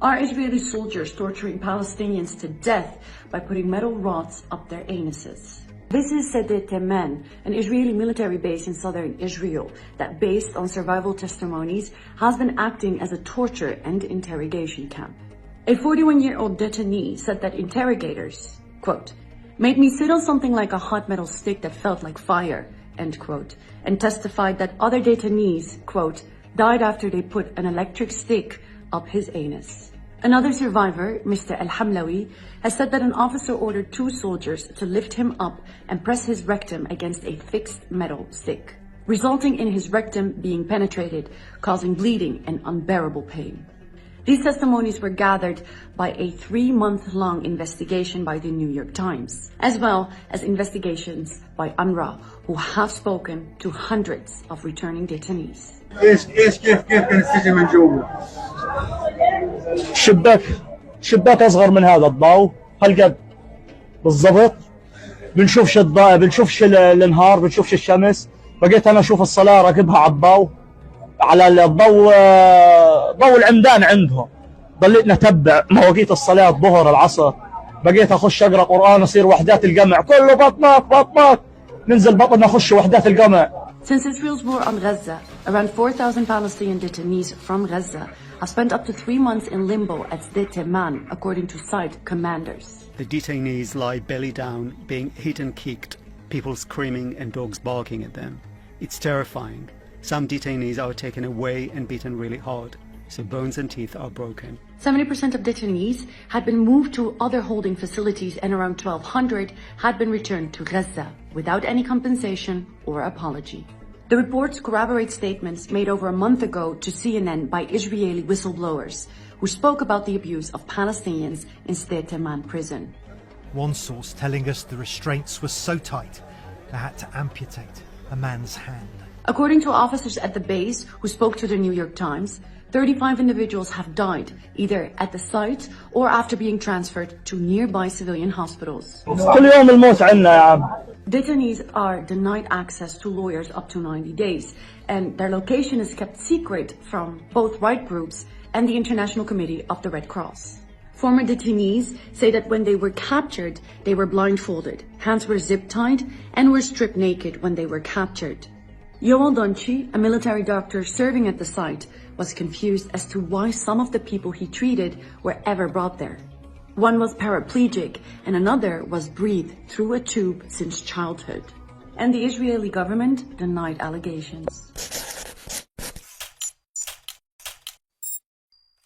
Are Israeli soldiers torturing Palestinians to death by putting metal rods up their anuses? This is saadabuhwash, an Israeli military base in southern Israel that, based on survival testimonies, has been acting as a torture and interrogation camp. A 41-year-old detainee said that interrogators, quote, made me sit on something like a hot metal stick that felt like fire, end quote, and testified that other detainees, quote, died after they put an electric stick up his anus. Another survivor, Mr. Al-Hamlawi, has said that an officer ordered 2 soldiers to lift him up and press his rectum against a fixed metal stick, resulting in his rectum being penetrated, causing bleeding and unbearable pain. These testimonies were gathered by a 3-month-long investigation by the New York Times, as well as investigations by UNRWA, who have spoken to hundreds of returning detainees. كيف كان السجن من جوا؟ شباك اصغر من هذا الضوء هالقد بالضبط. بنشوفش الضوء، بنشوفش النهار، بنشوفش الشمس. بقيت انا اشوف الصلاه راكبها على الضوء، على الضوء، ضوء العمدان عندهم. ضليت نتبع مواقيت الصلاه، الظهر، العصر. بقيت اخش اقرا قران، اصير وحدات القمع، كله بطنك ننزل بطن اخش وحدات القمع. Since Israel's war on Gaza, around 4,000 Palestinian detainees from Gaza have spent up to 3 months in limbo at saadabuhwash, according to site commanders. The detainees lie belly down, being hit and kicked, people screaming and dogs barking at them. It's terrifying. Some detainees are taken away and beaten really hard, so bones and teeth are broken. 70% of detainees had been moved to other holding facilities, and around 1,200 had been returned to Gaza without any compensation or apology. The reports corroborate statements made over a month ago to CNN by Israeli whistleblowers who spoke about the abuse of Palestinians in saadabuhwash prison. One source telling us the restraints were so tight they had to amputate a man's hand. According to officers at the base who spoke to the New York Times, 35 individuals have died, either at the site or after being transferred to nearby civilian hospitals. كل يوم الموت عنا يا عم. Detainees are denied access to lawyers up to 90 days, and their location is kept secret from both right groups and the International Committee of the Red Cross. Former detainees say that when they were captured, they were blindfolded, hands were zip-tied, and were stripped naked when they were captured. Yoldanchi, a military doctor serving at the site, was confused as to why some of the people he treated were ever brought there. One was paraplegic and another was breathed through a tube since childhood. And the Israeli government denied allegations.